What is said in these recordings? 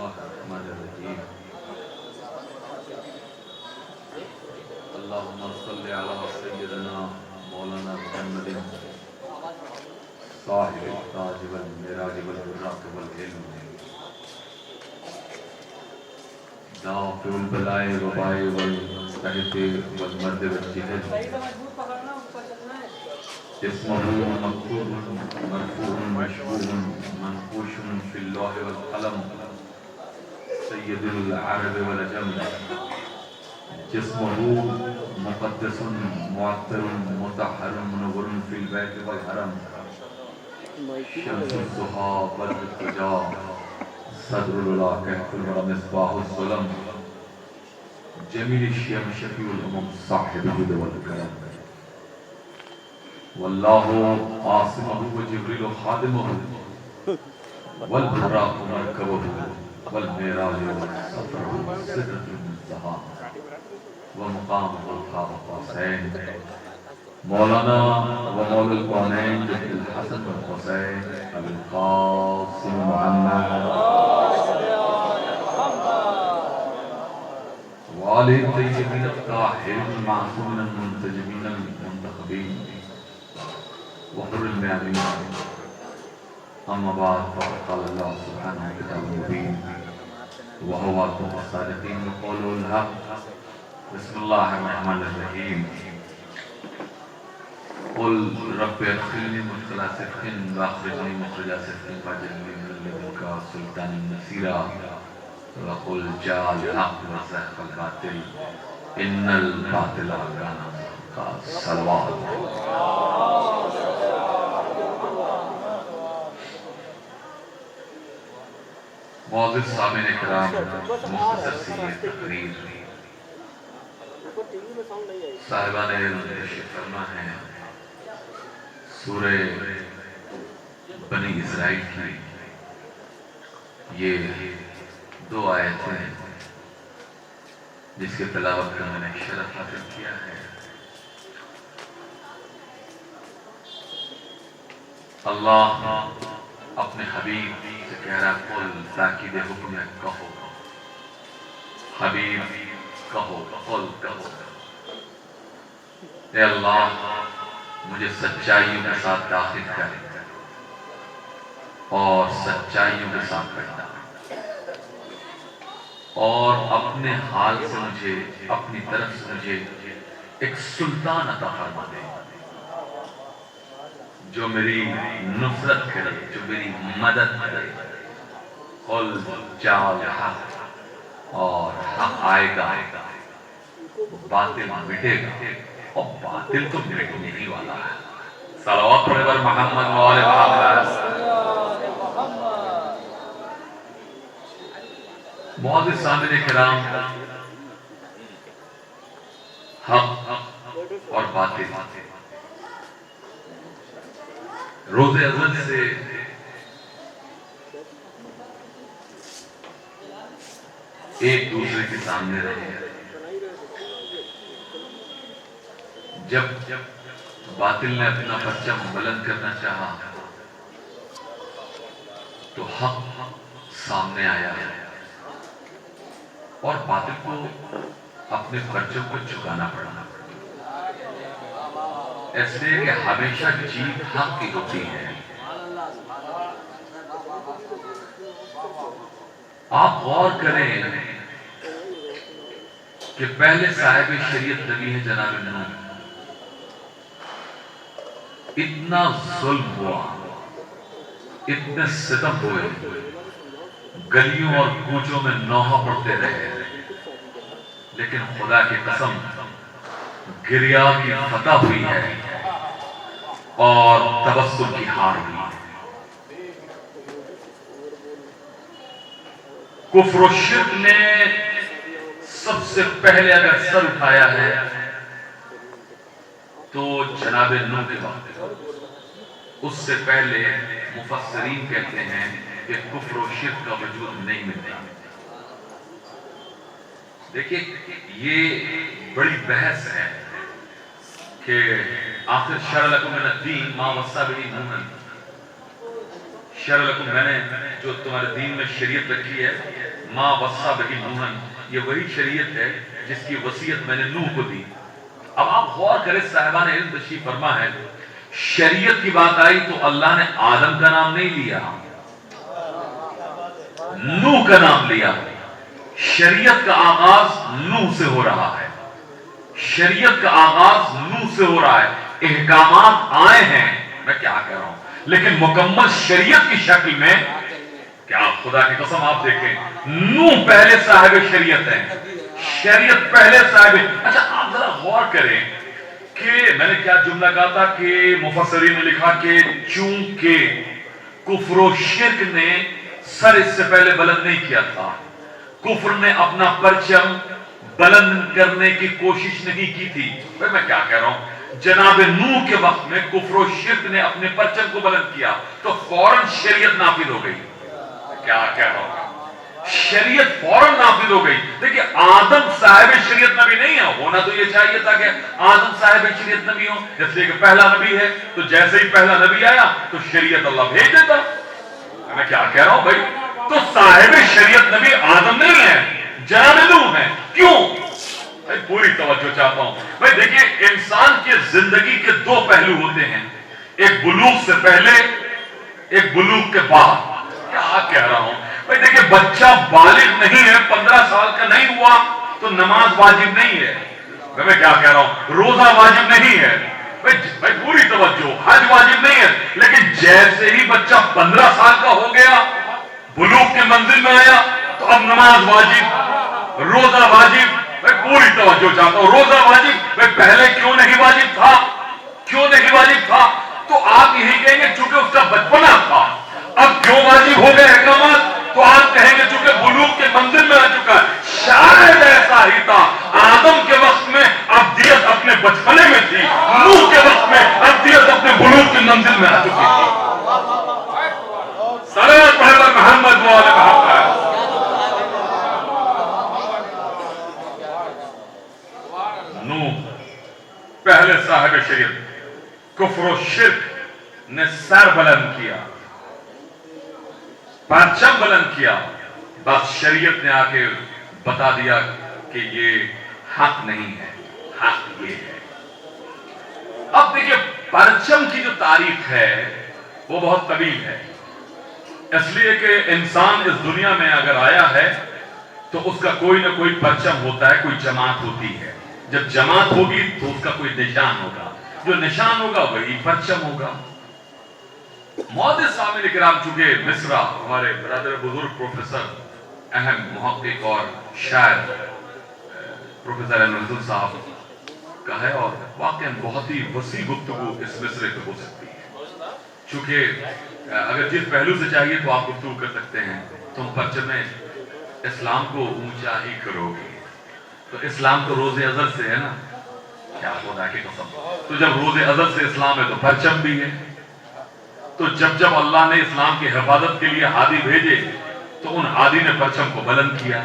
اللہ الرحمن الرحیم اللہم صلی علی سیدنا مولانا محمد صاحب التاج والمعراج والبراق والعلم دافع البلاء وباء والقحط والمرض والجهل اسمه مكتوب مرفوع مشهور منقوش في اللوح والقلم سید العرب والعجم جسمه مقدس معطر مطهر منور في البيت والحرم شمس الضحى بدر الدجى صدر العلا كهف الورى مصباح الظلم جمیل الشیم شفیع الامم صاحب الجود والکرم واللہ عاصمہ وجبریل خادمہ والبراق مرکبہ والمعراج والسفر سدرۃ المنتہی ومقام الخاب قاسین مولانا ومول القونین جد الحسن والحسین ابو القاسم محمد وآلہ الطیبین الطاہرین المعصومین المنتجبین المنتخبین وحر المعامین اما بعد فقد قال اللہ سبحانہ کتاب مبین وهو أصدق الصادقين وقوله الحق بسم الله الرحمن الرحيم قل رب ادخلني مدخل صدق واخرجني مخرج صدق واجعلني من لدنك سلطانا نصيرا وقل جاء الحق وزهق الباطل ان الباطل كان زهوقا صلوات معزز سامعین کرام مختصر سی یہ تقریر صاحبان علم تشریف فرما ہے سورہ بنی اسرائیل کی یہ 2 آیتیں جس کے تلاوت کا میں نے شرف حاصل کیا ہے اللہ اپنے حبیب سے کہہ رہا قل تاکید حکم ہے کہو حبیب کہو قل کہو اے اللہ مجھے سچائیوں کے ساتھ داخل کر اور سچائیوں کے ساتھ کرنا اور اپنے حال سے مجھے اپنی طرف سے مجھے ایک سلطان عطا فرما دے جو میری نصرت کرے جو میری مدد کرے قل جاء الحق اور حق آئے گا باطل مٹے گا اور باطل تو مٹنے ہی والا ہے صلوات پڑھے بر محمد وآل محمد معزز سامعین کرام حق اور باطل روز ازل سے ایک دوسرے کے سامنے رہے جب باطل نے اپنا پرچم بلند کرنا چاہا تو حق سامنے آیا اور باطل کو اپنے پرچم کو جھکانا پڑا اس لیے کہ ہمیشہ جیت حق کی ہوتی ہے آپ غور کریں کہ پہلے صاحب شریعت نبی ہے جناب نوح اتنا ظلم ہوا اتنے ستم ہوئے گلیوں اور کوچوں میں نوحہ پڑتے رہے لیکن خدا کی قسم گریا کی فتح ہوئی ہے اور تبسم کی ہار ہوئی ہے کفر و شرک نے سب سے پہلے اگر سر اٹھایا ہے تو جناب نوح کے وقت اس سے پہلے مفسرین کہتے ہیں کہ کفر و شرک کا وجود نہیں ملتا دیکھیں یہ بڑی بحث ہے کہ آخر شرع لکم من الدین ما وصی بہ نوح شرع لکم میں نے جو تمہارے دین میں شریعت رکھی ہے ما وصّى بہ نوحًا، یہ وہی شریعت ہے جس کی وصیت میں نے نوح کو دی۔ اب آپ غور کریں، صاحبان علم تشریف فرما ہے، شریعت کی بات آئی تو اللہ نے آدم کا نام نہیں لیا، نوح کا نام لیا۔ شریعت کا آغاز نوح سے ہو رہا ہے، شریعت کا آغاز نوح سے ہو رہا ہے۔ احکامات آئے ہیں، میں کیا کہہ رہا ہوں، لیکن مکمل شریعت کی شکل میں کیا، خدا کی قسم آپ دیکھیں، نوح پہلے صاحب شریعت ہیں، شریعت پہلے صاحب۔ اچھا آپ ذرا غور کریں کہ میں نے کیا جملہ کہا تھا کہ مفسرین نے لکھا کہ چونکہ کفر و شرک نے سر اس سے پہلے بلند نہیں کیا تھا، کفر نے اپنا پرچم بلند کرنے کی کوشش نہیں کی تھی۔ میں کیا کہہ رہا ہوں، جناب نوح کے وقت میں کفر و شرک نے اپنے پرچم کو بلند کیا تو فوراً شریعت نافذ ہو گئی۔ کیا کہہ رہا ہوں، شریعت فوراً نافذ ہو گئی۔ دیکھیں آدم صاحب شریعت نبی نہیں ہے، ہونا تو یہ چاہیے تھا کہ آدم صاحب شریعت نبی ہو، اس لیے کہ پہلا نبی ہے، تو جیسے ہی پہلا نبی آیا تو شریعت اللہ بھیج دیتا۔ میں کیا کہہ رہا ہوں بھائی، تو صاحب شریعت نبی آدم نہیں ہے، جناب نوح ہے۔ کیوں؟ بھائی پوری توجہ چاہتا ہوں۔ بھائی دیکھیں انسان کی زندگی کے دو پہلو ہوتے ہیں، ایک بلوغ سے پہلے، ایک بلوغ کے بعد۔ کیا کہہ رہا ہوں بھائی، دیکھیں بچہ بالغ نہیں ہے، 15 سال کا نہیں ہوا تو نماز واجب نہیں ہے۔ میں کیا کہہ رہا ہوں، روزہ واجب نہیں ہے۔ بھائی پوری توجہ، حج واجب نہیں ہے، لیکن جیسے ہی بچہ 15 سال کا ہو گیا، بلوغ کے منزل میں آیا تو اب نماز واجب، روزہ واجب۔ بھائی پوری توجہ چاہتا ہوں، روزہ واجب۔ بھائی پہلے کیوں نہیں واجب تھا، کیوں نہیں واجب تھا؟ تو آپ یہی کہیں گے چونکہ اس کا بچپنا تھا۔ اب کیوں واجب ہو گئے احکامات؟ تو آپ کہیں گے چونکہ بلوغ کے منزل میں آ چکا ہے۔ شاید ایسا ہی تھا، آدم کے وقت میں ابدیت اپنے بچپنے میں تھی، نوح کے وقت میں ابدیت اپنے بلوغ کے منزل میں آ چکی تھی۔ صلوات پڑھ محمد و آل محمد۔ نوح پہلے صاحب شریعت، کفر و شرک نے سر بلند کیا، پرچم بلند کیا، بس شریعت نے آ کے بتا دیا کہ یہ حق نہیں ہے، حق یہ ہے۔ اب دیکھیں پرچم کی جو تاریخ ہے وہ بہت طویل ہے، اس لیے کہ انسان اس دنیا میں اگر آیا ہے تو اس کا کوئی نہ کوئی پرچم ہوتا ہے، کوئی جماعت ہوتی ہے۔ جب جماعت ہوگی تو اس کا کوئی نشان ہوگا، جو نشان ہوگا وہی پرچم ہوگا۔ معزز سامعین کرام، چونکہ مصرا ہمارے برادر بزرگ پروفیسر اہم محقق اور شاعر پروفیسر احمد صاحب کا ہے، اور واقعاً بہت ہی وسیع گفتگو اس مصرے پہ ہو سکتی ہے، چونکہ اگر جس پہلو سے چاہیے تو آپ گفتگو کر سکتے ہیں۔ تم پرچم اسلام کو اونچا ہی کرو گے، تو اسلام تو روز ازل سے ہے نا، کیا خدا کی قسم، تو جب روز ازل سے اسلام ہے تو پرچم بھی ہے۔ تو جب اللہ نے اسلام کی حفاظت کے لیے ہادی بھیجے تو ان ہادی نے پرچم کو بلند کیا۔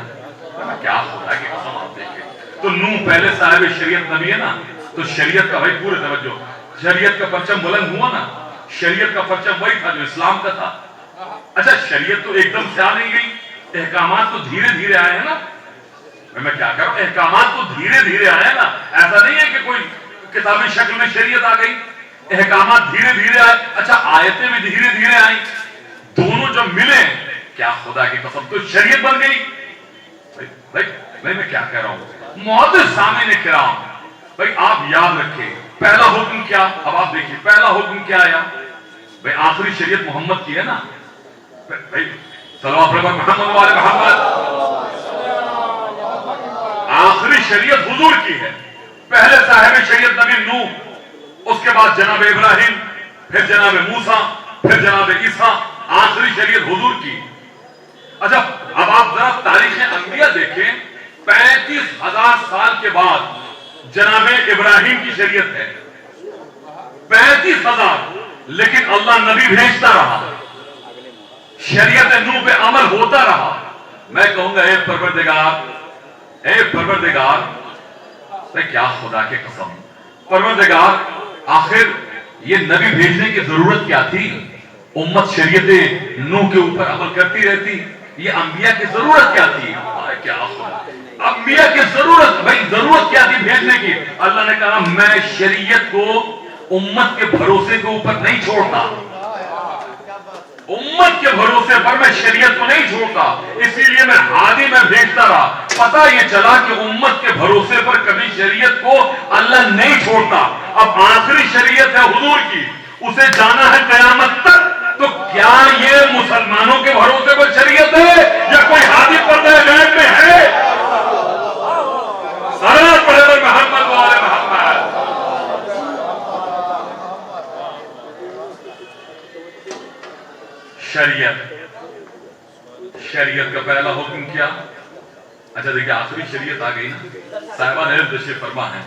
کیا خدا کی قسم آپ دیکھیں، تو نوح پہلے صاحب شریعت نبی ہے نا، تو شریعت کا بھائی پورے توجہ، شریعت کا پرچم بلند ہوا نا، شریعت کا پرچم وہی تھا جو اسلام کا تھا۔ اچھا شریعت تو ایک دم سے آ نہیں گئی، احکامات تو دھیرے دھیرے آئے ہیں نا۔ میں کیا کہہ رہا ہوں، احکامات تو دھیرے دھیرے آئے ہیں نا، ایسا نہیں ہے کہ کوئی کتابی شکل میں شریعت آ گئی، احکامات دھیرے دھیرے آئے۔ اچھا آیتیں بھی دھیرے دھیرے آئیں، دونوں جب ملے کیا خدا کی قسم تو شریعت بن گئی۔ بھائی میں کیا کہہ رہا ہوں، معزز سامعین کرام، بھائی آپ یاد رکھیں پہلا حکم کیا، اب آپ دیکھیے پہلا حکم کیا آیا، بھائی آخری شریعت محمد کی ہے نا، بھائی صلوات پر محمد والے محمد، آخری شریعت حضور کی ہے۔ پہلے صاحب شریعت نبی نوح، اس کے بعد جناب ابراہیم، پھر جناب موسیٰ، پھر جناب عیسیٰ، آخری شریعت حضور کی۔ اچھا اب آپ ذرا تاریخ انبیاء دیکھیں، 35,000 سال کے بعد جناب ابراہیم کی شریعت ہے، 35,000، لیکن اللہ نبی بھیجتا رہا، شریعت نوح پہ عمل ہوتا رہا۔ میں کہوں گا اے پروردگار، اے پروردگار، کیا خدا کے قسم، پروردگار آخر یہ نبی بھیجنے کی ضرورت کیا تھی؟ امت شریعت نوح کے اوپر عمل کرتی رہتی، یہ انبیاء کی ضرورت کیا تھی؟ کیا انبیاء کی ضرورت، بھائی ضرورت کیا تھی بھیجنے کی؟ اللہ نے کہا میں شریعت کو امت کے بھروسے کے اوپر نہیں چھوڑتا، امت کے بھروسے پر میں شریعت کو نہیں چھوڑتا، اسی لیے میں ہادی میں بھیجتا رہا۔ پتہ یہ چلا کہ امت کے بھروسے پر کبھی شریعت کو اللہ نہیں چھوڑتا۔ اب آخری شریعت ہے حضور کی، اسے جانا ہے قیامت تک، تو کیا یہ مسلمانوں کے بھروسے پر شریعت ہے یا کوئی ہادی پردہ غیب میں ہے؟ صلوات پڑھے پر محمد و آل محمد۔ شریعت کا پہلا حکم کیا؟ اچھا دیکھیں آخری شریعت آ گئی نا، صاحبان علم تشریف فرما ہے،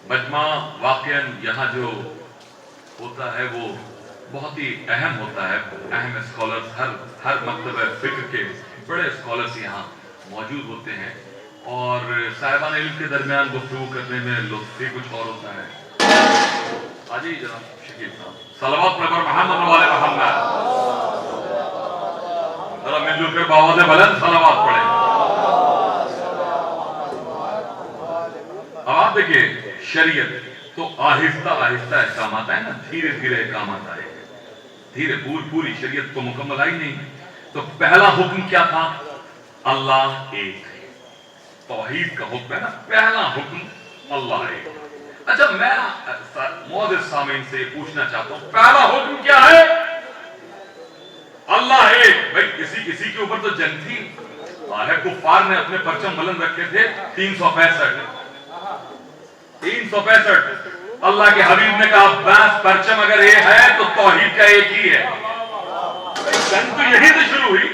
مجمع واقعاً یہاں جو ہوتا ہے وہ بہت ہی اہم ہوتا ہے، اہم اسکالرز ہر مکتبہ فکر کے بڑے اسکالرز یہاں موجود ہوتے ہیں، اور صاحبان علم کے درمیان گفتگو کرنے میں لطف ہی کچھ اور ہوتا ہے۔ آجی جناب شکیل صاحب، صلوات پر محمد و آل محمد، ذرا مل جل کر باواز بلند صلوات پڑھیں۔ اب آپ دیکھیں شریعت تو آہستہ آہستہ احکامات آئے نا، دھیرے دھیرے احکامات آئے، دھیرے پوری شریعت تو مکمل آئی نہیں۔ تو پہلا حکم کیا تھا؟ اللہ ایک ہے، توحید کا حکم ہے نا، پہلا حکم اللہ ایک۔ اچھا میں معزز سامعین سے پوچھنا چاہتا ہوں پہلا حکم کیا ہے؟ اللہ ایک۔ بھائی کسی کے اوپر تو جنگ تھی، کفار نے اپنے پرچم بلند رکھے تھے 365۔ اللہ کے حبیب نے کہا بس پرچم اگر یہ ہے تو توحید کا ایک ہی ہے۔ جنگ تو یہی سے شروع ہوئی،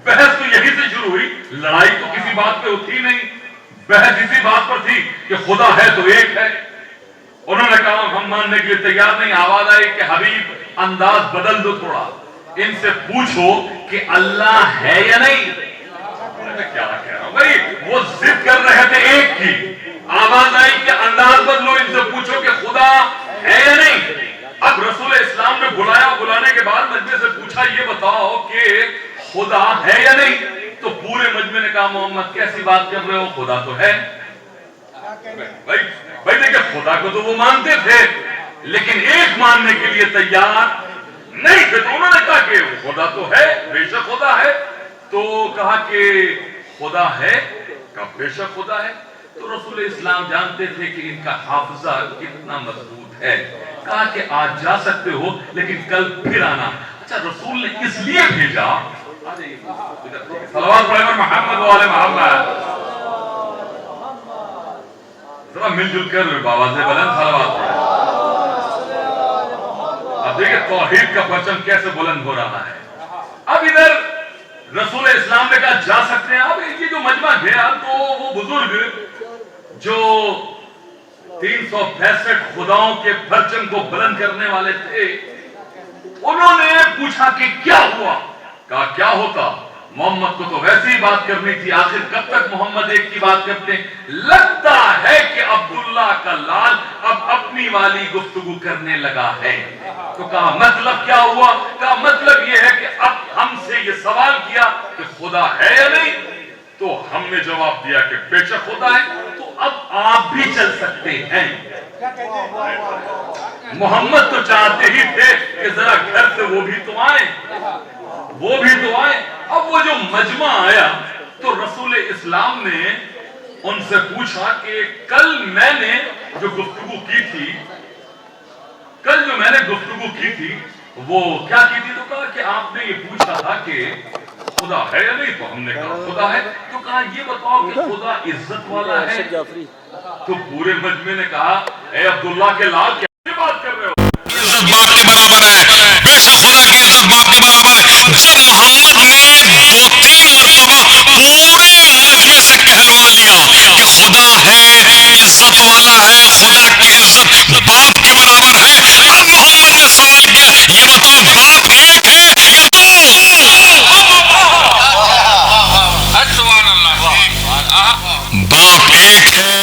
بحث تو یہی سے شروع ہوئی، لڑائی تو کسی بات پہ تھی نہیں، بحث اسی بات پر تھی کہ خدا ہے تو ایک ہے۔ انہوں نے کہا ہم ماننے کے لیے تیار نہیں۔ آواز آئی کہ حبیب انداز بدل دو تھوڑا، ان سے پوچھو کہ اللہ ہے یا نہیں۔ میں کیا کہہ رہا ہوں بھائی، وہ ضد کر رہے تھے ایک کی، آواز آئی کہ انداز بدلو، ان سے پوچھو کہ خدا ہے یا نہیں۔ اب رسول اسلام نے بلانے کے بعد مجمع سے پوچھا یہ بتاؤ کہ خدا ہے یا نہیں، تو پورے مجمع نے کہا محمد کیسی بات کر رہے ہو، خدا تو ہے۔ بھائی دیکھیں خدا کو تو وہ مانتے تھے لیکن ایک ماننے کے لیے تیار نہیں تھے، تو انہوں نے کہا کہ خدا تو ہے، بے شک خدا ہے۔ تو کہا کہ خدا ہے، کہا بے شک خدا ہے۔ تو رسول اسلام جانتے تھے کہ ان کا حافظہ کتنا مضبوط ہے، کہا کہ آج جا سکتے ہو لیکن کل پھر آنا۔ اچھا رسول نے اس لیے بھیجا، صلوات پڑھیں محمد و آل محمد، ذرا مل جل کر باواز بلند صلوات پڑھیں۔ اب دیکھیں توحید کا پرچم کیسے بلند ہو رہا ہے۔ اب ادھر رسول اسلام نے کہا جا سکتے ہیں۔ اب یہ جو مجمع گیا تو وہ بزرگ جو 365 خداؤں کے پرچم کو بلند کرنے والے تھے، انہوں نے پوچھا کہ کیا ہوا؟ کہا کیا ہوتا، محمد کو تو ویسے ہی بات کرنی تھی، آخر کب تک محمد ایک کی بات کرتے ہیں؟ لگتا ہے کہ عبداللہ کا لال اب اپنی والی گفتگو کرنے لگا ہے۔ تو کہا مطلب کیا ہوا؟ کہا مطلب یہ ہے کہ اب ہم سے یہ سوال کیا کہ خدا ہے یا نہیں، تو ہم نے جواب دیا کہ بے شک خدا ہے، تو اب آپ بھی چل سکتے ہیں۔ محمد تو چاہتے ہی تھے کہ ذرا گھر سے وہ بھی تو آئیں، وہ بھی تو آئیں۔ اب وہ جو مجمع آیا تو رسول اسلام نے ان سے پوچھا کہ کل میں نے جو گفتگو کی تھی وہ کیا کی تھی؟ تو کہا کہ آپ نے یہ پوچھا تھا کہ خدا ہے یا نہیں، تو ہم نے کہا خدا ہے۔ تو کہا یہ بتاؤ کہ خدا عزت والا ہے؟ تو پورے مجمع نے کہا اے عبداللہ کے لال کیا بات کر رہے ہو، عزت باپ کے برابر ہے، بے شک خدا کی عزت باپ کے برابر ہے۔ جب محمد نے 2-3 مرتبہ پورے مجمع سے کہلوا لیا کہ خدا ہے، عزت والا ہے، خدا کی عزت باپ کے برابر ہے، اب محمد نے سوال کیا یہ بتاؤ باپ ایک ہے یا دو؟ باپ ایک ہے۔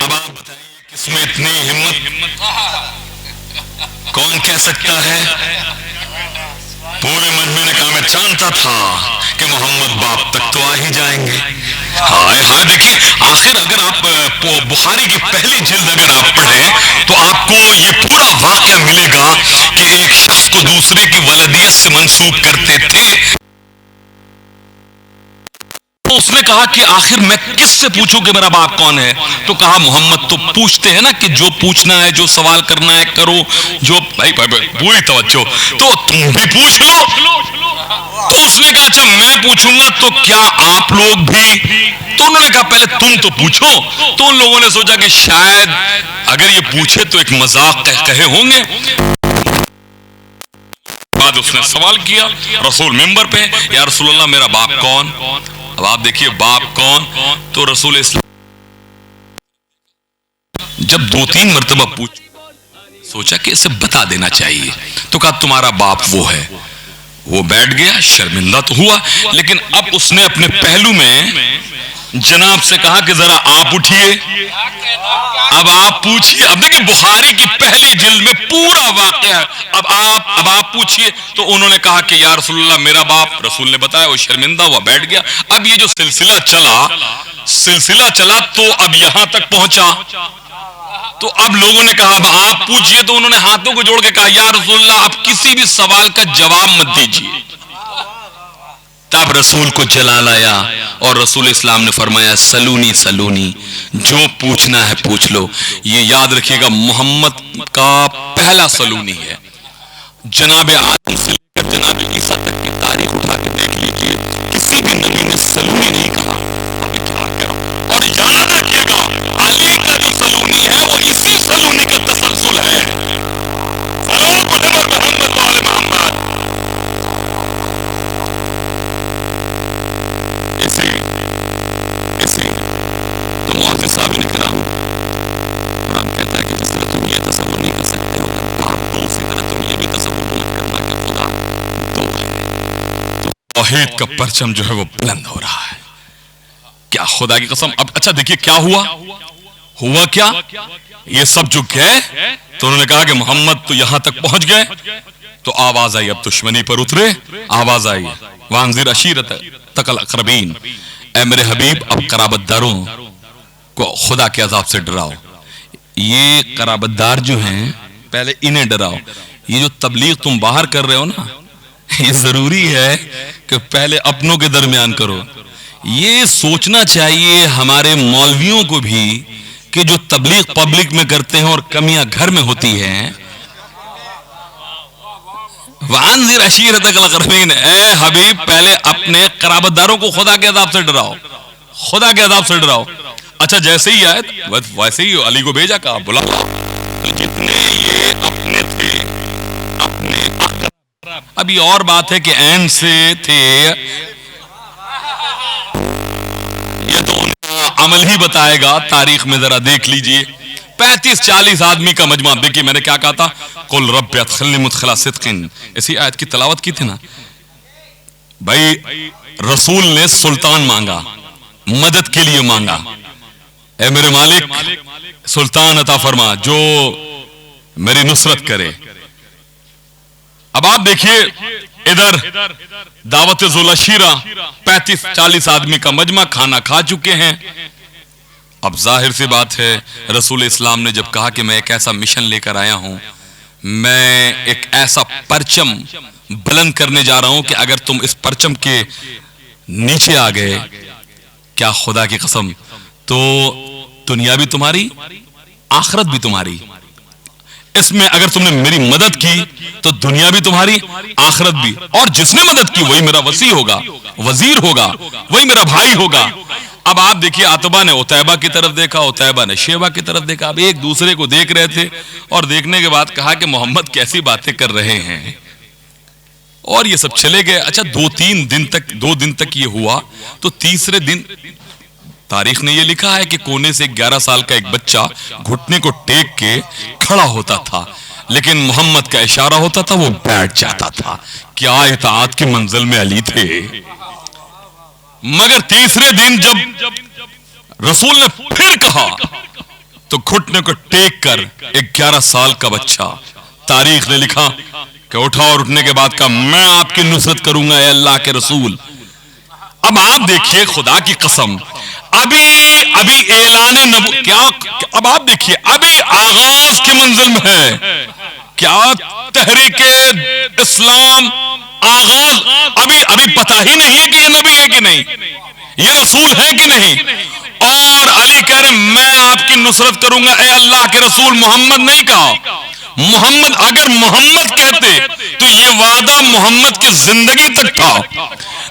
اب آپ بتائیے کس میں اتنی ہمت، کون کہہ سکتا ہے؟ پورے مجمع نے کہا میں جانتا تھا کہ محمد باپ تک تو آ ہی جائیں گے. ہائے ہائے دیکھیں آخر اگر آپ بخاری کی پہلی جلد اگر آپ پڑھیں تو آپ کو یہ پورا واقعہ ملے گا کہ ایک شخص کو دوسرے کی ولدیت سے منسوب کرتے تھے. تو اس نے کہا کہ آخر میں کس سے پوچھوں کہ میرا باپ کون ہے؟ تو کہا محمد تو پوچھتے ہیں نا کہ جو پوچھنا ہے جو سوال کرنا ہے کرو. جو بھائی پوری توجہ تو تم بھی پوچھ لو. تو اس نے کہا اچھا میں پوچھوں گا تو کیا آپ لوگ بھی؟ تو انہوں نے کہا پہلے تم تو پوچھو. تو ان لوگوں نے سوچا کہ شاید اگر یہ پوچھے تو ایک مذاق کہے ہوں گے. بعد اس نے سوال کیا رسول منبر پہ یا رسول اللہ میرا باپ کون؟ اب آپ دیکھیے باپ کون. تو رسول اسلام جب 2-3 مرتبہ پوچھ سوچا کہ اسے بتا دینا چاہیے تو کہا تمہارا باپ وہ ہے. وہ بیٹھ گیا شرمندہ تو ہوا لیکن اب اس نے اپنے پہلو میں جناب سے کہا کہ ذرا آپ اٹھیے اب آپ پوچھیے. اب دیکھیں بخاری کی پہلی جلد میں پورا واقعہ اب آپ پوچھیے. تو انہوں نے کہا کہ یا رسول اللہ میرا باپ. رسول نے بتایا وہ شرمندہ ہوا بیٹھ گیا. اب یہ جو سلسلہ چلا تو اب یہاں تک پہنچا. تو اب لوگوں نے کہا اب آپ پوچھئے. تو انہوں نے ہاتھوں کو جوڑ کے کہا یا رسول اللہ آپ کسی بھی سوال کا جواب مت دیجیے. تب رسول کو جلال آیا اور رسول اسلام نے فرمایا سلونی سلونی جو پوچھنا ہے پوچھ لو. یہ یاد رکھیے گا محمد کا پہلا سلونی ہے. جناب آدم سے لے کر جناب عیسیٰ تک کی تاریخ اٹھا کے دیکھ لیجیے کسی بھی نبی نے سلونی نہیں کہا. اور یاد رکھیے گا علی کا جو سلونی ہے وہ اسی سلونی کا تسلسل ہے. محمد وآل محمد. ایسے تو معزز صاحب نے کرام قرآن کہتا ہے کہ جس طرح تم یہ تصور نہیں کر سکتے ہو باپ دو اسی طرح تم یہ بھی تصور نہیں کرنا کہ خدا دو ہے. تو توحید کا پرچم جو ہے وہ بلند ہو رہا ہے. کیا خدا کی قسم. اب اچھا دیکھیے کیا ہوا کیا یہ سب جو گئے تو انہوں نے کہا کہ محمد تو یہاں تک پہنچ گئے. تو آواز آئی اب دشمنی پر اترے. آواز آئی وانذر عشیرتک الاقربین اے میرے حبیب اب قرابت داروں کو خدا کے عذاب سے ڈراؤ. یہ قرابت دار جو ہیں پہلے انہیں ڈراؤ. یہ جو تبلیغ تم باہر کر رہے ہو نا یہ ضروری ہے کہ پہلے اپنوں کے درمیان کرو. یہ سوچنا چاہیے ہمارے مولویوں کو بھی کہ جو تبلیغ پبلک میں کرتے ہیں اور کمیاں گھر میں ہوتی ہیں. وانذر عشیرتک الاقربین اے حبیب پہلے اپنے قرابت داروں کو خدا کے عذاب سے ڈراؤ. خدا کے عذاب سے ڈراؤ. اچھا جیسے ہی آئے ویسے ہی علی کو بھیجا کہا بلا. تو جتنے یہ اپنے تھے اپنے اب یہ اور بات ہے کہ عین سے تھے یہ تو عمل ہی بتائے گا. تاریخ میں ذرا دیکھ لیجئے 35-40 آدمی کا مجمع. دیکھیے میں نے کیا کہا تھا قل رب ادخلنی مدخل صدق. اسی آیت کی تلاوت کی تھی نا بھائی. رسول نے سلطان مانگا مدد کے لیے مانگا اے میرے مالک سلطان عطا فرما جو میری نصرت کرے. اب آپ دیکھیے ادھر دعوت ذوالعشیرہ 35-40 آدمی کا مجمع کھانا کھا چکے ہیں. اب ظاہر سی بات ہے رسول اسلام نے جب کہا کہ میں ایک ایسا مشن لے کر آیا ہوں میں ایک ایسا پرچم بلند کرنے جا رہا ہوں کہ اگر تم اس پرچم کے نیچے آ گئے کیا خدا کی قسم تو دنیا بھی تمہاری آخرت بھی تمہاری. اس میں اگر تم نے میری مدد کی تو دنیا بھی تمہاری آخرت بھی. اور جس نے مدد کی وہی میرا وصی ہوگا وزیر ہوگا وہی میرا بھائی ہوگا. اب آپ دیکھیے عتبہ نے عتیبہ کی طرف دیکھا عتیبہ نے شیبہ کی طرف دیکھا. اب ایک دوسرے کو دیکھ رہے تھے اور دیکھنے کے بعد کہا کہ محمد کیسی باتیں کر رہے ہیں اور یہ سب چلے گئے. اچھا 2 دن تک یہ ہوا. تو تیسرے دن تاریخ نے یہ لکھا ہے کہ کونے سے 11 سال کا ایک بچہ گھٹنے کو ٹیک کے کھڑا ہوتا تھا لیکن محمد کا اشارہ ہوتا تھا وہ بیٹھ جاتا تھا. کیا اطاعت کی منزل میں علی تھے. مگر تیسرے دن جب رسول نے پھر کہا تو گھٹنے کو ٹیک کر ایک 11 سال کا بچہ تاریخ نے لکھا کہ اٹھا اور اٹھنے کے بعد کہا میں آپ کی نصرت کروں گا اے اللہ کے رسول. اب آپ دیکھیے خدا کی قسم ابھی اعلان کیا اب آپ دیکھیے ابھی آغاز کی منزل میں ہے کیا تحریک اسلام آغاز ابھی پتہ ہی نہیں ہے کہ یہ نبی ہے کہ نہیں, یہ رسول ہے کہ نہیں, اور علی کہہ رہے میں آپ کی نصرت کروں گا اے اللہ کے رسول. محمد نہیں کہا. محمد اگر محمد کہتے تو یہ وعدہ محمد کی زندگی تک تھا,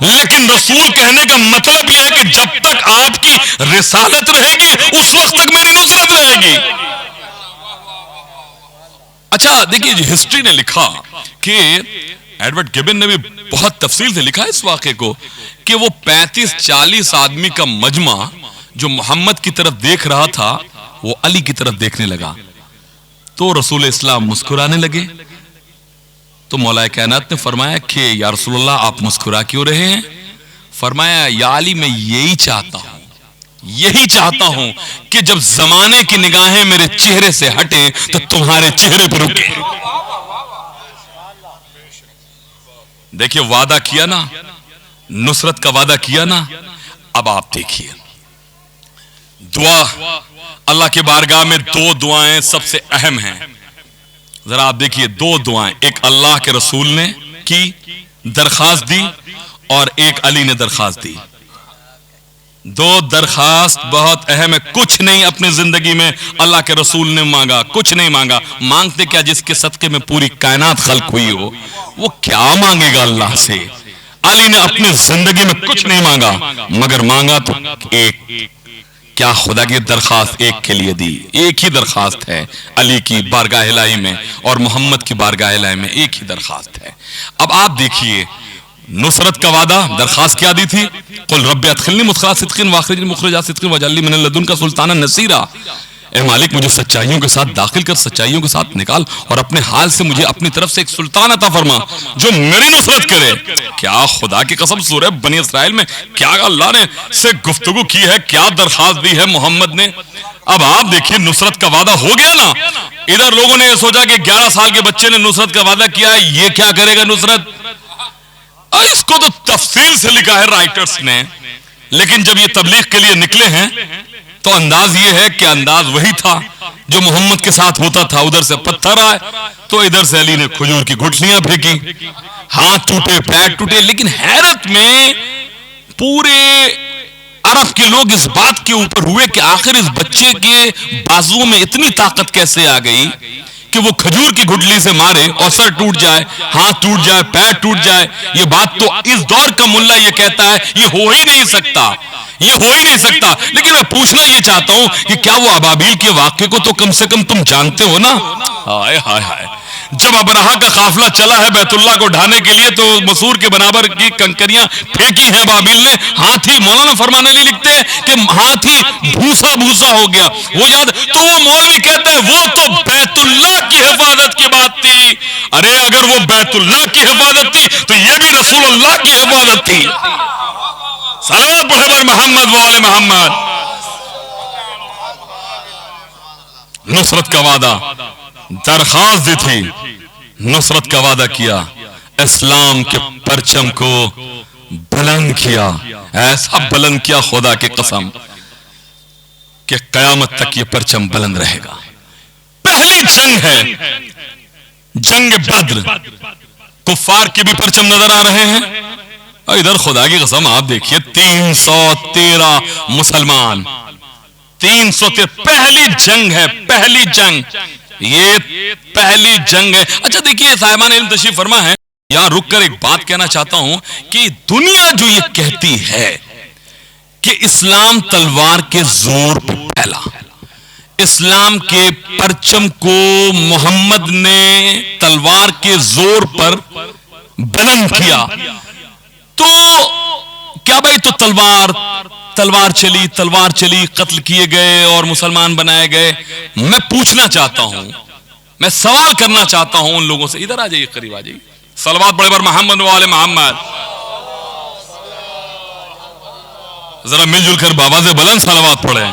لیکن رسول کہنے کا مطلب یہ ہے کہ جب تک آپ کی رسالت رہے گی اس وقت تک میری نصرت رہے گی. اچھا دیکھیے جی ہسٹری نے لکھا کہ ایڈورڈ گبن نے بھی بہت تفصیل سے لکھا اس واقعے کو کہ وہ 35-40 آدمی کا مجمع جو محمد کی طرف دیکھ رہا تھا وہ علی کی طرف دیکھنے لگا تو رسول اسلام مسکرانے لگے. تو مولا کائنات نے فرمایا کہ یا رسول اللہ آپ مسکرا کیوں رہے ہیں؟ فرمایا یا علی میں یہی چاہتا ہوں کہ جب زمانے کی نگاہیں میرے چہرے سے ہٹیں تو تمہارے چہرے پر رکے. دیکھیے وعدہ کیا نا, نصرت کا وعدہ کیا نا. اب آپ دیکھیے دعا اللہ کے بارگاہ میں 2 دعائیں سب سے اہم ہیں. ذرا آپ دیکھیے 2 دعائیں, ایک اللہ کے رسول نے کی درخواست دی اور ایک علی نے درخواست دی. 2 درخواست بہت اہم ہے. کچھ نہیں اپنی زندگی میں اللہ کے رسول نے مانگا, کچھ نہیں مانگا. مانگتے کیا جس کے صدقے میں پوری کائنات خلق ہوئی ہو, وہ کیا مانگے گا اللہ سے. علی نے اپنی زندگی میں کچھ نہیں مانگا مگر مانگا تو ایک, کیا خدا کی درخواست ایک کے لیے دی. ایک ہی درخواست ہے علی کی بارگاہ الہی میں اور محمد کی بارگاہ الہی میں ایک ہی درخواست ہے. اب آپ دیکھیے نصرت کا وعدہ, درخواست کیا دی تھی؟ قل رب ادخلنی مدخل صدق واخرجنی مخرج صدق واجعل لی من لدنک سلطانا نصیرا. اے مالک مجھے سچائیوں کے ساتھ داخل کر, سچائیوں کے ساتھ نکال اور اپنے حال سے مجھے اپنی طرف سے ایک سلطان عطا فرما جو میری نصرت کرے. کیا خدا کی قسم سورہ بنی اسرائیل میں کیا اللہ نے سے گفتگو کی ہے, کیا درخواست دی ہے محمد نے. اب آپ دیکھیے نصرت کا وعدہ ہو گیا نا. ادھر لوگوں نے یہ سوچا کہ 11 سال کے بچے نے نصرت کا وعدہ کیا ہے, یہ کیا کرے گا نصرت. اس کو تو تفصیل سے لکھا ہے رائٹرز نے, لیکن جب یہ تبلیغ کے لیے نکلے ہیں تو انداز یہ ہے کہ انداز وہی تھا جو محمد کے ساتھ ہوتا تھا. ادھر سے پتھر آئے تو ادھر سے علی نے کھجور کی گٹھلیاں پھینکی, ہاتھ ٹوٹے پیر ٹوٹے. لیکن حیرت میں پورے عرب کے لوگ اس بات کے اوپر ہوئے کہ آخر اس بچے کے بازوؤں میں اتنی طاقت کیسے آ گئی کہ وہ کھجور کی گٹھلی سے مارے اور سر ٹوٹ جائے, ہاتھ ٹوٹ جائے, پیر ٹوٹ جائے. یہ بات تو اس دور کا ملا یہ کہتا ہے یہ ہو ہی نہیں سکتا, یہ ہو ہی نہیں سکتا. لیکن میں پوچھنا یہ چاہتا ہوں کہ کیا وہ ابابیل کے واقعے کو تو کم سے کم تم جانتے ہو نا. ہائے ہائے ہائے, جب ابرہا کا قافلہ چلا ہے بیت اللہ کو ڈھانے کے لیے تو مسور کے برابر کی کنکریاں پھینکی ہیں بابیل نے. ہاتھی, مولانا فرمانے علی لکھتے ہیں کہ ہاتھی بھوسا بھوسا ہو گیا. وہ یاد تو وہ مولوی کہتے ہیں وہ تو بیت اللہ کی حفاظت کی بات تھی. ارے اگر وہ بیت اللہ کی حفاظت تھی تو یہ بھی رسول اللہ کی حفاظت تھی. صلوات پڑھے بر محمد و آل محمد. نصرت کا وعدہ, درخواست دی تھی, نصرت کا وعدہ کیا, اسلام کے پرچم کو بلند کیا, ایسا بلند کیا خدا کی قسم کہ قیامت تک یہ پرچم بلند رہے گا. پہلی جنگ ہے جنگ بدر, کفار کے بھی پرچم نظر آ رہے ہیں. ادھر خدا کی قسم آپ دیکھیے 313 مسلمان, 313. پہلی جنگ ہے, پہلی جنگ, یہ پہلی جنگ ہے. اچھا دیکھیے صاحبان علم تشریف فرما ہے, یہاں رک کر ایک بات کہنا چاہتا ہوں کہ دنیا جو یہ کہتی ہے کہ اسلام تلوار کے زور پر پھیلا, اسلام کے پرچم کو محمد نے تلوار کے زور پر بلند کیا, تو کیا بھائی تو تلوار چلی, قتل کیے گئے اور مسلمان بنائے گئے. میں پوچھنا چاہتا ہوں, میں سوال کرنا چاہتا ہوں ان لوگوں سے. ادھر آ جائیے, قریب آ جائیے. صلوات پڑھے بر محمد و آل محمد. ذرا مل جل کر بابا سے بلند صلوات پڑھیں.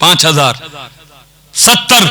5000, 70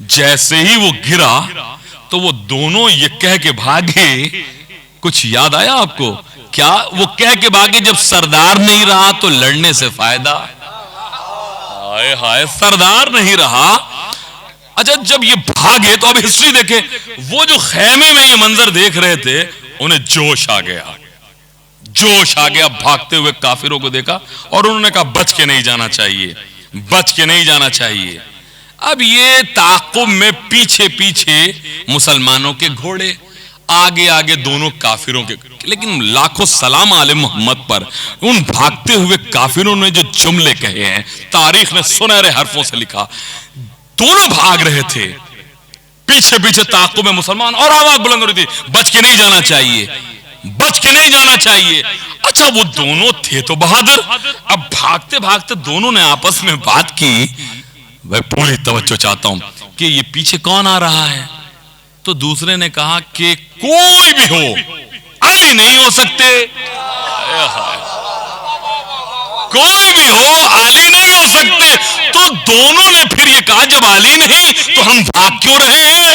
جیسے ہی وہ گرا تو وہ دونوں یہ کہہ کے بھاگے. کچھ یاد آیا آپ کو؟ کیا وہ کہہ کے بھاگے جب سردار نہیں رہا تو لڑنے سے فائدہ. ہائے ہائے سردار نہیں رہا. اچھا جب یہ بھاگے تو اب ہسٹری دیکھیں. وہ جو خیمے میں یہ منظر دیکھ رہے تھے انہیں جوش آ گیا. جوش آ گیا. بھاگتے ہوئے کافروں کو دیکھا اور انہوں نے کہا بچ کے نہیں جانا چاہیے, بچ کے نہیں جانا چاہیے. اب یہ تعاقب میں پیچھے پیچھے مسلمانوں کے گھوڑے, آگے آگے دونوں کافروں کے. لیکن لاکھوں سلام آل محمد پر ان بھاگتے ہوئے کافروں نے جو جملے کہے ہیں تاریخ نے سنہرے حرفوں سے لکھا. دونوں بھاگ رہے تھے, پیچھے پیچھے تعاقب میں مسلمان, اور آواز بلند ہو رہی تھی بچ کے نہیں جانا چاہیے, بچ کے نہیں جانا چاہیے. اچھا وہ دونوں تھے تو بہادر. اب بھاگتے بھاگتے دونوں نے آپس میں بات کی. میں پوری توجہ چاہتا ہوں کہ یہ پیچھے کون آ رہا ہے. تو دوسرے نے کہا کہ کوئی بھی ہو, علی نہیں ہو سکتے. کوئی بھی ہو علی نہیں ہو سکتے. تو دونوں نے پھر یہ کہا جب علی نہیں تو ہم بھاگ کیوں رہے ہیں.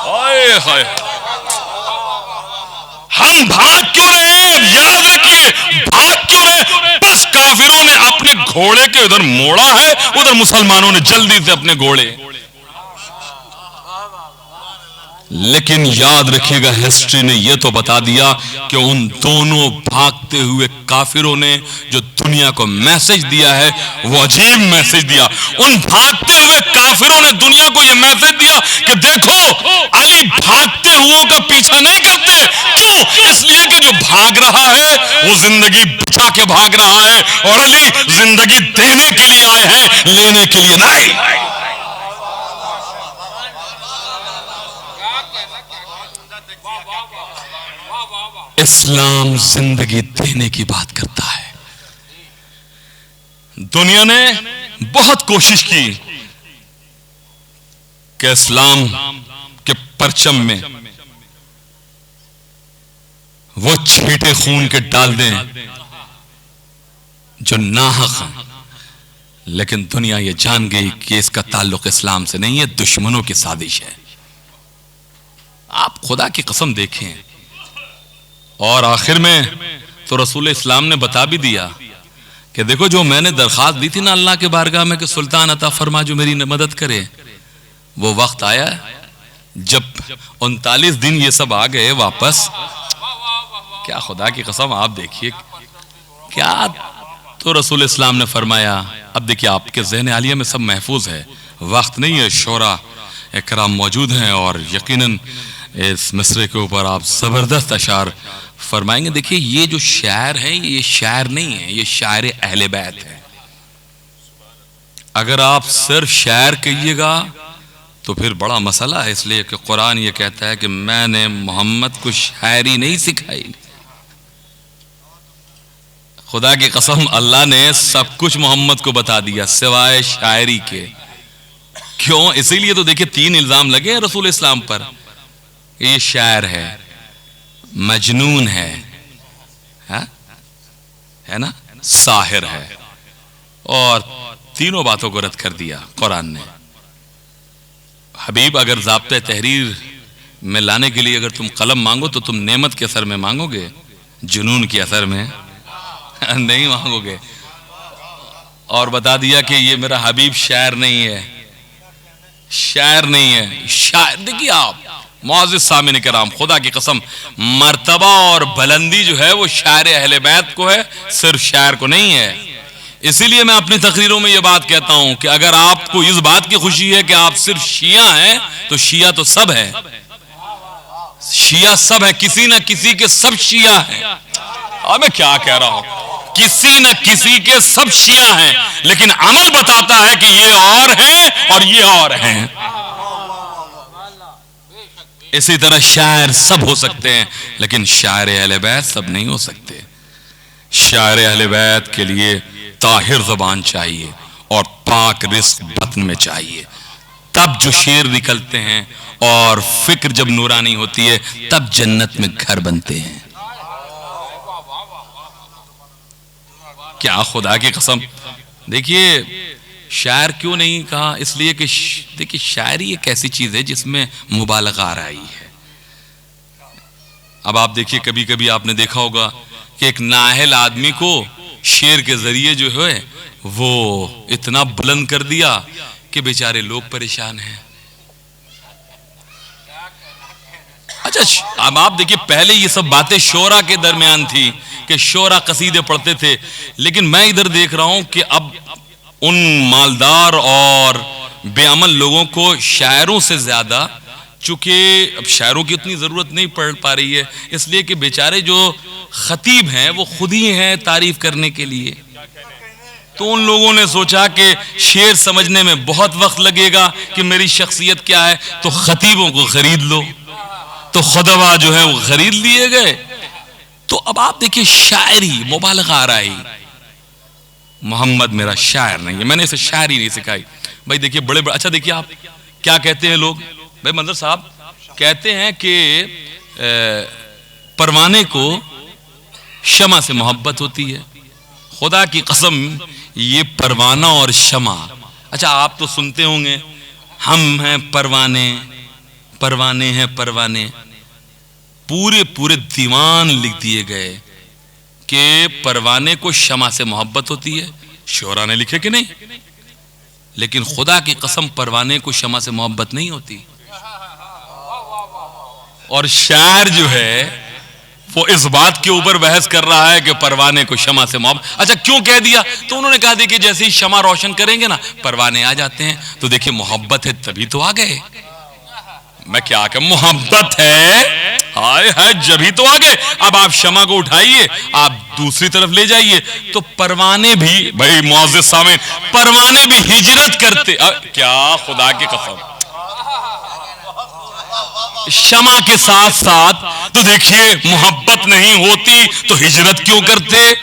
ہائے ہائے ہم بھاگ کیوں رہے. یاد رکھیے بھاگ کیوں رہے. بس کافروں نے اپنے گھوڑے کے ادھر موڑا ہے, ادھر مسلمانوں نے جلدی سے اپنے گھوڑے. لیکن یاد رکھیے گا ہسٹری نے یہ تو بتا دیا کہ ان دونوں بھاگتے ہوئے کافروں نے جو دنیا کو میسج دیا ہے وہ عجیب میسج دیا. ان بھاگتے ہوئے کافروں نے دنیا کو یہ میسج دیا کہ دیکھو علی بھاگتے ہوئے کا پیچھا نہیں کرتے. کیوں؟ اس لیے کہ جو بھاگ رہا ہے وہ زندگی بچا کے بھاگ رہا ہے, اور علی زندگی دینے کے لیے آئے ہیں, لینے کے لیے نہیں. اسلام زندگی دینے کی بات کرتا ہے. دنیا نے بہت کوشش کی کہ اسلام کے پرچم میں وہ چھیٹے خون کے ڈال دیں جو ناحق ہیں. لیکن دنیا یہ جان گئی کہ اس کا تعلق اسلام سے نہیں ہے, دشمنوں کی سازش ہے. آپ خدا کی قسم دیکھیں. اور آخر میں تو رسول اسلام نے بتا بھی دیا کہ دیکھو جو میں نے درخواست دی تھی نا اللہ کے بارگاہ میں کہ سلطان عطا فرما جو میری مدد کرے, وہ وقت آیا جب 39 دن یہ سب آ گئے واپس. کیا خدا کی قسم آپ دیکھیے کیا تو رسول اسلام نے فرمایا. اب دیکھیے آپ کے ذہن عالیہ میں سب محفوظ ہے, وقت نہیں ہے, شعراء اکرام موجود ہیں اور یقیناً اس مصرے کے اوپر آپ زبردست اشعار فرمائیں گے. دیکھیے یہ جو شاعر ہیں یہ شاعر نہیں ہے, یہ شاعر اہل بیت ہے. اگر آپ صرف شاعر کہیے گا تو پھر بڑا مسئلہ ہے, اس لیے کہ قرآن یہ کہتا ہے کہ میں نے محمد کو شاعری نہیں سکھائی. خدا کی قسم اللہ نے سب کچھ محمد کو بتا دیا سوائے شاعری کے. کیوں؟ اسی لیے تو دیکھیں 3 الزام لگے ہیں رسول اسلام پر. یہ شاعر ہے, مجنون ہے نا, ساحر ہے, اور تینوں باتوں کو رد کر دیا قرآن نے. حبیب اگر ضابطۂ تحریر میں لانے کے لیے اگر تم قلم مانگو تو تم نعمت کے اثر میں مانگو گے, جنون کے اثر میں نہیں مانگو گے. اور بتا دیا کہ یہ میرا حبیب شاعر نہیں ہے, شاعر نہیں ہے. شاعر دیکھیے آپ معزز سامعین کرام, خدا کی قسم مرتبہ اور بلندی جو ہے وہ شاعر اہل بیت کو ہے, صرف شاعر کو نہیں ہے. اسی لیے میں اپنی تقریروں میں یہ بات کہتا ہوں کہ اگر آپ کو اس بات کی خوشی ہے کہ آپ صرف شیعہ ہیں تو شیعہ تو سب ہے, شیعہ سب ہے, کسی نہ کسی کے سب شیعہ ہیں. اب میں کیا کہہ رہا ہوں, کسی نہ کسی کے سب شیعہ ہیں, لیکن عمل بتاتا ہے کہ یہ اور ہیں اور یہ اور ہیں. اسی طرح شاعر سب ہو سکتے ہیں لیکن شاعر اہل بیت سب نہیں ہو سکتے. شاعر اہل بیت کے لیے طاہر زبان چاہیے اور پاک رزق بطن میں چاہیے, تب جو شعر نکلتے ہیں, اور فکر جب نورانی ہوتی ہے تب جنت میں گھر بنتے ہیں. کیا خدا کی قسم دیکھیے شاعر کیوں نہیں کہا؟ اس لیے کہ دیکھیے شاعری ایک ایسی چیز ہے جس میں مبالغہ آرائی ہے. اب آپ دیکھیے کبھی کبھی آپ نے دیکھا ہوگا کہ ایک نااہل آدمی کو شعر کے ذریعے جو ہے وہ اتنا بلند کر دیا کہ بیچارے لوگ پریشان ہیں. اچھا اب آپ دیکھیے پہلے یہ سب باتیں شعرا کے درمیان تھی کہ شعرا قصیدے پڑھتے تھے، لیکن میں ادھر دیکھ رہا ہوں کہ اب ان مالدار اور بے عمل لوگوں کو شاعروں سے زیادہ، چونکہ اب شاعروں کی اتنی ضرورت نہیں پڑ پا رہی ہے، اس لیے کہ بیچارے جو خطیب ہیں وہ خود ہی ہیں تعریف کرنے کے لیے. تو ان لوگوں نے سوچا کہ شعر سمجھنے میں بہت وقت لگے گا کہ میری شخصیت کیا ہے، تو خطیبوں کو خرید لو. تو خدوا جو ہے وہ خرید لیے گئے. تو اب آپ دیکھیں شاعری مبالغہ آرائی. محمد میرا شاعر نہیں ہے، میں نے اسے شاعری نہیں سکھائی. بھائی دیکھیے بڑے بڑے، اچھا دیکھیے آپ کیا کہتے ہیں لوگ. بھائی منظر صاحب کہتے ہیں کہ پروانے کو شمع سے محبت ہوتی ہے. خدا کی قسم یہ پروانہ اور شمع، اچھا آپ تو سنتے ہوں گے ہم ہیں پروانے، پروانے ہیں پروانے. پورے دیوان لکھ دیے گئے کہ پروانے کو شمع سے محبت ہوتی ہے. شعرا نے لکھے کہ نہیں؟ لیکن خدا کی قسم پروانے کو شمع سے محبت نہیں ہوتی. اور شاعر جو ہے وہ اس بات کے اوپر بحث کر رہا ہے کہ پروانے کو شمع سے محبت. اچھا کیوں کہہ دیا؟ تو انہوں نے کہا دیکھیں جیسے ہی شمع روشن کریں گے نا پروانے آ جاتے ہیں. تو دیکھیں محبت ہے تبھی تو آ گئے. میں کیا کہ محبت ہے ہائے ہائے جبھی تو آ گئے. اب آپ شمع کو اٹھائیے، آپ دوسری طرف لے جائیے تو پروانے بھی، بھائی معزز سامعین، پروانے بھی ہجرت کرتے. کیا خدا کی قسم، شمع کے ساتھ ساتھ تو دیکھیے محبت نہیں ہوتی تو ہجرت کیوں کرتے؟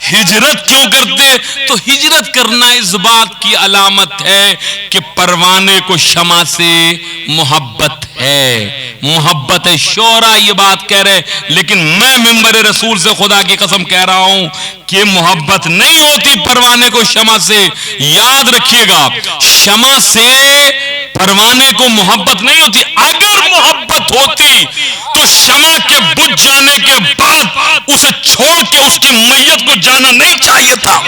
ہجرت کیوں کرتے؟ تو ہجرت کرنا اس بات کی علامت ہے کہ پروانے کو شمع سے محبت ہے، محبت ہے. شعرا یہ بات کہہ رہے، لیکن میں منبر رسول سے خدا کی قسم کہہ رہا ہوں کہ محبت نہیں ہوتی پروانے کو شمع سے. یاد رکھیے گا شمع سے پروانے کو محبت نہیں ہوتی. اگر محبت ہوتی تو شمع کے بجھ جانے کے بعد اسے چھوڑ کے اس کی میت کو جانا نہیں چاہیے تھا.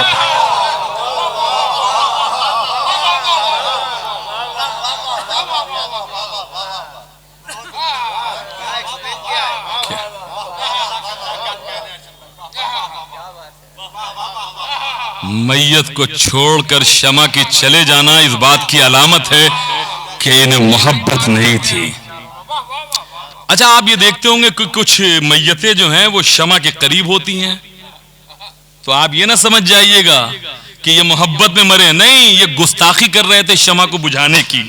میت کو چھوڑ کر شمع کی چلے جانا اس بات کی علامت ہے کہ انہیں محبت نہیں تھی. اچھا آپ یہ دیکھتے ہوں گے کہ کچھ میتیں جو ہیں وہ شمع کے قریب ہوتی ہیں، تو آپ یہ نہ سمجھ جائیے گا کہ یہ محبت میں مرے، نہیں، یہ گستاخی کر رہے تھے شمع کو بجھانے کی.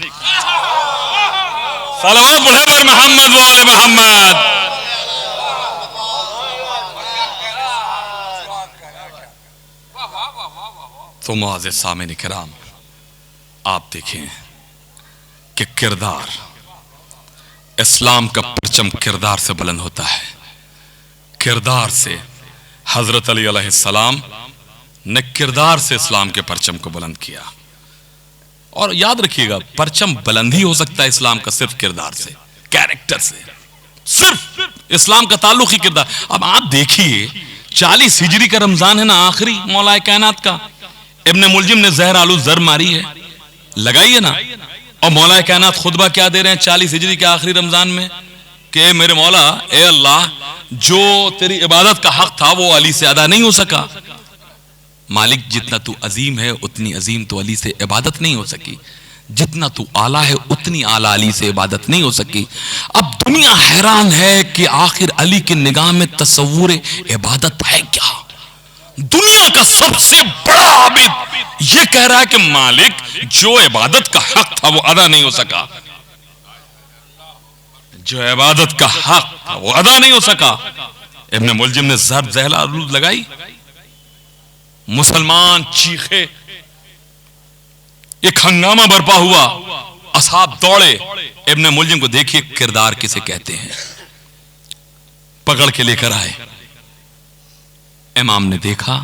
صلوات پڑھے پر محمد و آل محمد. تو معزز سامعین کرام آپ دیکھیں کہ کردار، اسلام کا پرچم کردار سے بلند ہوتا ہے. کردار سے حضرت علی علیہ السلام نے کردار سے اسلام کے پرچم کو بلند کیا. اور یاد رکھیے گا پرچم بلند ہی ہو سکتا ہے اسلام کا صرف کردار سے، کیریکٹر سے. صرف اسلام کا تعلق ہی کردار. اب آپ دیکھیے 40 ہجری کا رمضان ہے نا، آخری مولا کائنات کا. ابن ملجم نے زہر آلو زر ماری ہے، لگائیے نا. اور مولا کائنات خطبہ کیا دے رہے ہیں 40 ہجری کے آخری رمضان میں کہ اے میرے مولا، اے اللہ، جو تیری عبادت کا حق تھا وہ علی سے ادا نہیں ہو سکا. مالک جتنا تو عظیم ہے اتنی عظیم تو علی سے عبادت نہیں ہو سکی، جتنا تو اعلیٰ ہے اتنی اعلیٰ علی سے عبادت نہیں ہو سکی. اب دنیا حیران ہے کہ آخر علی کی نگاہ میں تصور عبادت ہے کیا. دنیا کا سب سے بڑا عابد یہ کہہ رہا ہے کہ مالک جو عبادت کا حق تھا وہ ادا نہیں ہو سکا، جو عبادت کا حق تھا وہ ادا نہیں ہو سکا. ابن ملجم نے زہر آلود لگائی، مسلمان چیخے، ایک ہنگامہ برپا ہوا، اصحاب دوڑے. ابن ملجم کو دیکھیے کردار کسے کہتے ہیں، پکڑ کے لے کر آئے. امام نے دیکھا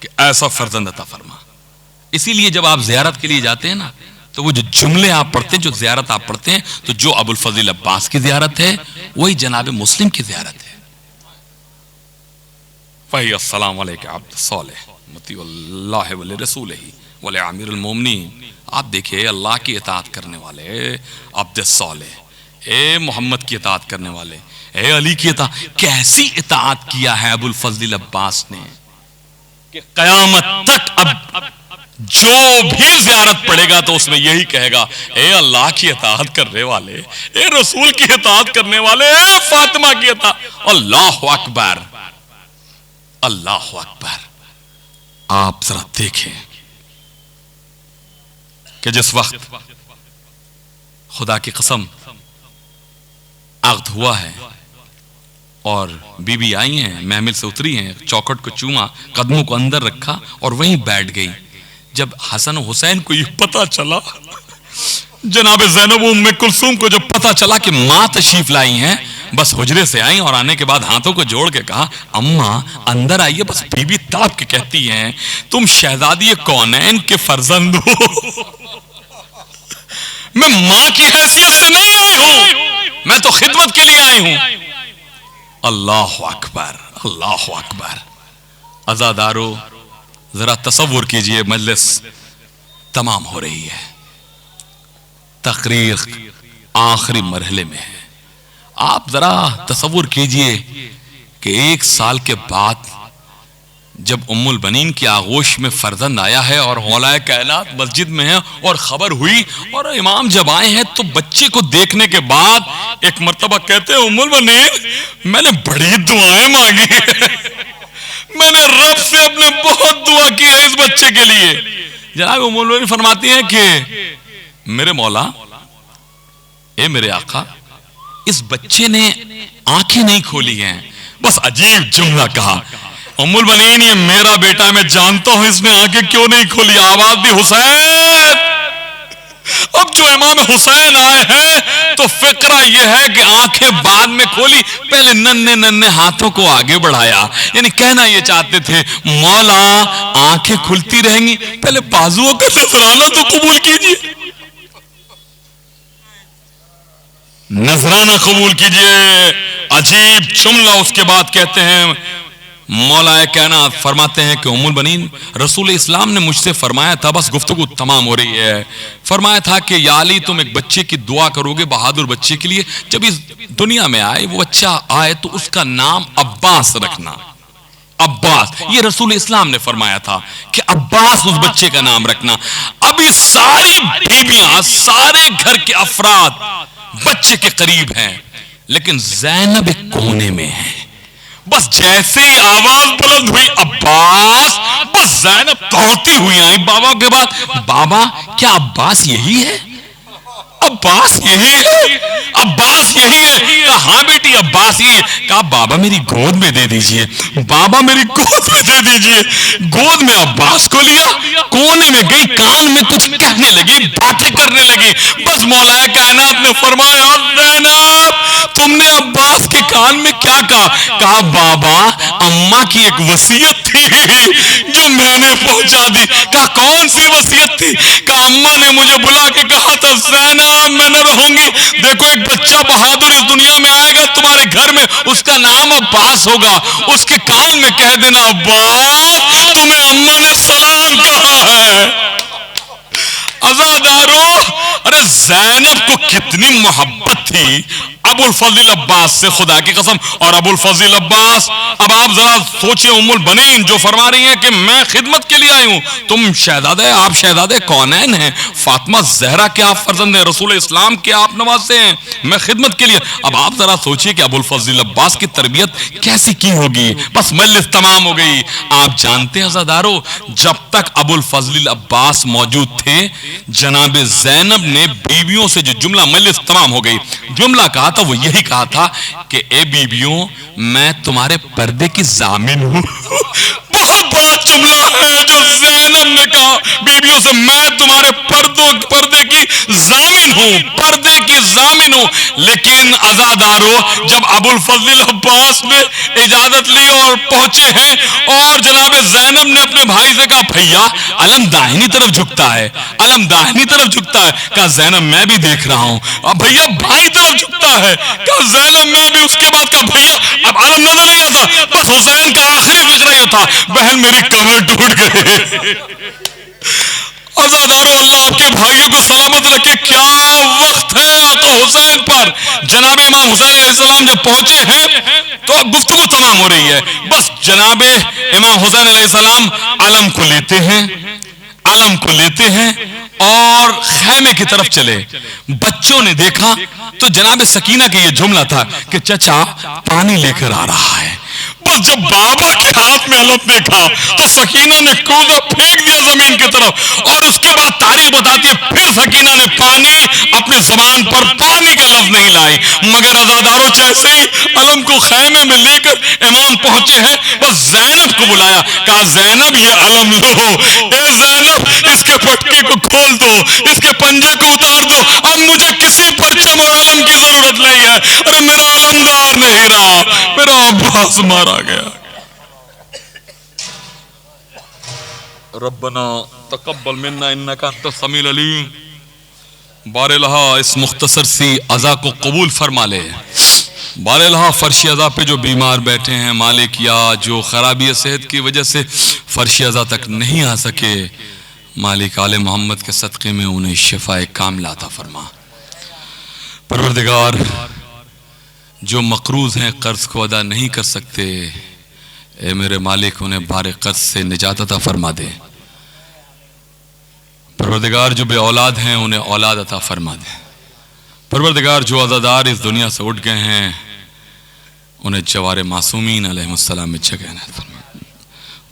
کہ ایسا فرزند عطا فرما. اسی لیے جب آپ زیارت کے لیے جاتے ہیں نا تو وہ جو جملے آپ پڑھتے ہیں, جو زیارت آپ پڑھتے ہیں, تو جو ابو الفضل عباس کی زیارت ہے وہی جناب مسلم کی زیارت ہے. وہی السلام علیکم عبد صالح مطیع اللہ ولرسولہ ولعامر المومنین. آپ دیکھیں اللہ کی اطاعت کرنے والے عبد صالح, اے محمد کی اطاعت کرنے والے, اے علی کی اطاعت, کیسی اطاعت کیا ہے ابو الفضل عباس نے کہ قیامت تک اب جو بھی زیارت پڑھے گا تو اس میں یہی کہے گا, اے اللہ کی اطاعت کرنے والے, اے رسول کی اطاعت کرنے والے, اے فاطمہ کی اطاعت. اللہ اکبر, اللہ اکبر. آپ ذرا دیکھیں کہ جس وقت خدا کی قسم عقد ہوا ہے اور بی بی آئی ہیں, محمل سے اتری ہیں, چوکھٹ کو چوما, قدموں کو اندر رکھا اور وہیں بیٹھ گئی. جب حسن و حسین کو یہ پتا چلا, جناب زینب ام کلثوم کو جب پتا چلا کہ ماں تشریف لائی ہیں, بس حجرے سے آئیں اور آنے کے بعد ہاتھوں کو جوڑ کے کہا, اماں اندر آئیے. بس بی بی تڑپ کے کہتی ہیں, تم شہزادی کونین کے فرزند ہو, میں ماں کی حیثیت سے نہیں آئی ہوں, میں تو خدمت کے لیے آئی ہوں. اللہ اکبر, اللہ اکبر. عزادارو ذرا تصور کیجئے, مجلس تمام ہو رہی ہے, تقریر آخری مرحلے میں ہے. آپ ذرا تصور کیجئے کہ 1 سال کے بعد جب ام البنین کی آغوش میں فرزند آیا ہے اور مولا کائنات مسجد میں ہے اور خبر ہوئی, اور امام جب آئے ہیں تو بچے کو دیکھنے کے بعد ایک مرتبہ کہتے ہیں, ام البنین میں نے بڑی دعائیں مانگی ہیں, میں نے رب سے اپنے بہت دعا کی ہے اس بچے کے لیے. جناب ام البنین فرماتی ہیں کہ میرے مولا, اے میرے آقا, اس بچے نے آنکھیں نہیں کھولی ہیں. بس عجیب جملہ کہا, ام البنین یہ میرا بیٹا, میں جانتا ہوں اس نے آنکھیں کیوں نہیں کھولی. آواز دی حسین. اب جو امام حسین آئے ہیں تو فقرہ یہ ہے کہ آنکھیں بعد میں کھولی, پہلے ننھے ننھے ہاتھوں کو آگے بڑھایا. یعنی کہنا یہ چاہتے تھے, مولا آنکھیں کھلتی رہیں گی, پہلے بازوؤں کا نذرانہ تو قبول کیجیے, نذرانہ قبول کیجیے. عجیب جملہ اس کے بعد کہتے ہیں, مولا کائنات فرماتے ہیں کہ ام البنین, رسول اسلام نے مجھ سے فرمایا تھا, بس گفتگو تمام ہو رہی ہے, فرمایا تھا کہ یا علی تم ایک بچے کی دعا کرو گے, بہادر بچے کے لیے, جب اس دنیا میں آئے وہ بچہ آئے تو اس کا نام عباس رکھنا. عباس, یہ رسول اسلام نے فرمایا تھا کہ عباس اس بچے کا نام رکھنا. ابھی ساری بیویاں, سارے گھر کے افراد بچے کے قریب ہیں, لیکن زینب ایک کونے میں ہے. بس جیسے ہی آواز بلند ہوئی عباس, بس زینب دوڑتی ہوئی آئی بابا کے بعد, بابا کیا عباس یہی ہے؟ عباس یہی ہے, عباس یہی ہے. کہا ہاں بیٹی عباس یہی ہے. کہا بابا میری گود میں دے دیجئے, بابا میری گود میں دے دیجئے. گود میں عباس کو لیا, کونے میں گئی, کان میں کچھ کہنے لگی, باتیں کرنے لگی. بس مولا کائنات نے فرمایا, زینب تم نے عباس کے کان میں کیا کہا؟ کہا بابا اماں کی ایک وصیت تھی جو میں نے پہنچا دی. کہا کون سی وصیت تھی؟ کہا اماں نے مجھے بلا کے کہا تھا, زینب میں نہ رہوں گی, دیکھو ایک بچہ بہادر اس دنیا میں آئے گا تمہارے گھر میں, اس کا نام عباس ہوگا, اس کے کان میں کہہ دینا عباس تمہیں اماں نے سلام کہا ہے. عزادارو, ارے زینب کو کتنی محبت تھی ابو الفضل عباس سے, خدا کی قسم. اور ابو الفضل عباس, اب آپ ذرا سوچیں, ام البنین جو فرما رہی ہیں کہ میں خدمت کے لیے آئی ہوں, تم شہزادے, آپ شہزادے کونین ہیں, فاطمہ زہرا کے آپ فرزند ہیں, رسول اسلام کے آپ نواسے ہیں, میں خدمت کے لیے. اب آپ ذرا سوچئے کہ ابو الفضل عباس کی تربیت کیسی کی ہوگی. بس مجلس تمام ہو گئی. آپ جانتے ہیں عزادارو, جب تک ابو الفضل عباس موجود تھے, جناب زینب نے بیویوں سے جو جملہ, مجلس تمام ہو گئی, جملہ کہا تھا وہ یہی کہا تھا کہ اے بیویوں میں تمہارے پردے کی ضامن ہوں. بہت بہت بڑا جملہ ہے جو زینب نے کہا بیویوں سے، میں تمہارے پردے کی ضامن ہوں، پردے کی ضامن ہوں. لیکن عزادارو، جب ابو الفضل عباس نے اجازت لی اور پہنچے ہیں اور جناب زینب نے اپنے بھائی سے کہا بھیا علم داہنی طرف جھکتا ہے، علم داہنی طرف جھکتا ہے. کہا زینب میں بھی دیکھ رہا ہوں. اب بھیا بھائی طرف جھکتا ہے. کہا زینب میں بھی. اس کے بعد کہا بھیا اب علم نظر نہیں آتا. بس حسین کا آخری فکرہ یہ تھا، بہن میری کمر ٹوٹ گئے. عزادارو، اللہ آپ کے بھائیوں کو سلامت رکھے. کیا وقت ہے آقا حسین پر. جناب امام حسین علیہ السلام جب پہنچے ہیں تو اب گفتگو تمام ہو رہی ہے. بس جناب امام حسین علیہ السلام علم کو لیتے ہیں، علم کو لیتے ہیں اور خیمے کی طرف چلے. بچوں نے دیکھا تو جناب سکینہ کے یہ جملہ تھا کہ چچا پانی لے کر آ رہا ہے. بس جب بابا کے ہاتھ میں علم دیکھا تو سکینہ نے کوزہ پھینک دیا زمین کی طرف. اور اس کے بعد تاریخ بتاتی ہے پھر سکینہ نے پانی اپنی زبان پر پانی کا لفظ نہیں لائی. مگر عزاداروں جیسے ہی علم کو خیمے میں لے کر امام پہنچے ہیں بس زینب کو بلایا. کہا زینب یہ علم لو. اے زینب اس کے پٹکے کو کھول دو، اس کے پنجے کو اتار دو. اب مجھے کسی پرچم اور علم کی ضرورت نہیں ہے. ارے میرا علمدار نہیں رہا، میرا عباس مارا گیا. ربنا تقبل منا انک انت السمیع العلیم. بار الہا اس مختصر سی عزا کو قبول فرما لے. بار الہا فرشی عزا پہ جو بیمار بیٹھے ہیں مالک، یا جو خرابی صحت کی وجہ سے فرشی عزا تک نہیں آ سکے، مالک آل محمد کے صدقے میں انہیں شفاء کاملہ عطا فرما. پروردگار جو مقروض ہیں قرض کو ادا نہیں کر سکتے، اے میرے مالک انہیں بار قرض سے نجات عطا فرما دے. پروردگار جو بے اولاد ہیں انہیں اولاد عطا فرما دے. پروردگار جو عزادار اس دنیا سے اٹھ گئے ہیں انہیں جوار معصومین علیہ السلام میں جگہ عنایت فرما.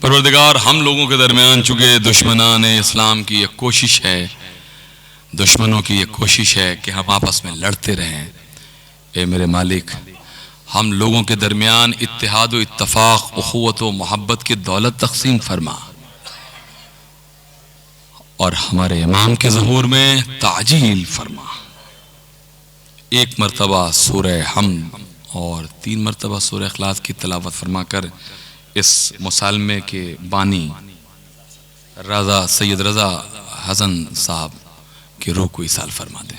پروردگار ہم لوگوں کے درمیان چونکہ دشمنان اسلام کی یہ کوشش ہے، دشمنوں کی یہ کوشش ہے کہ ہم آپس میں لڑتے رہیں، اے میرے مالک ہم لوگوں کے درمیان اتحاد و اتفاق، اخوت و محبت کی دولت تقسیم فرما، اور ہمارے امام کے ظہور میں تعجیل فرما. ایک مرتبہ سورہ حمد اور 3 مرتبہ سورہ اخلاص کی تلاوت فرما کر اس مسالمے کے بانی سید رضا حسن صاحب کی روح کو ایصال فرما دیں.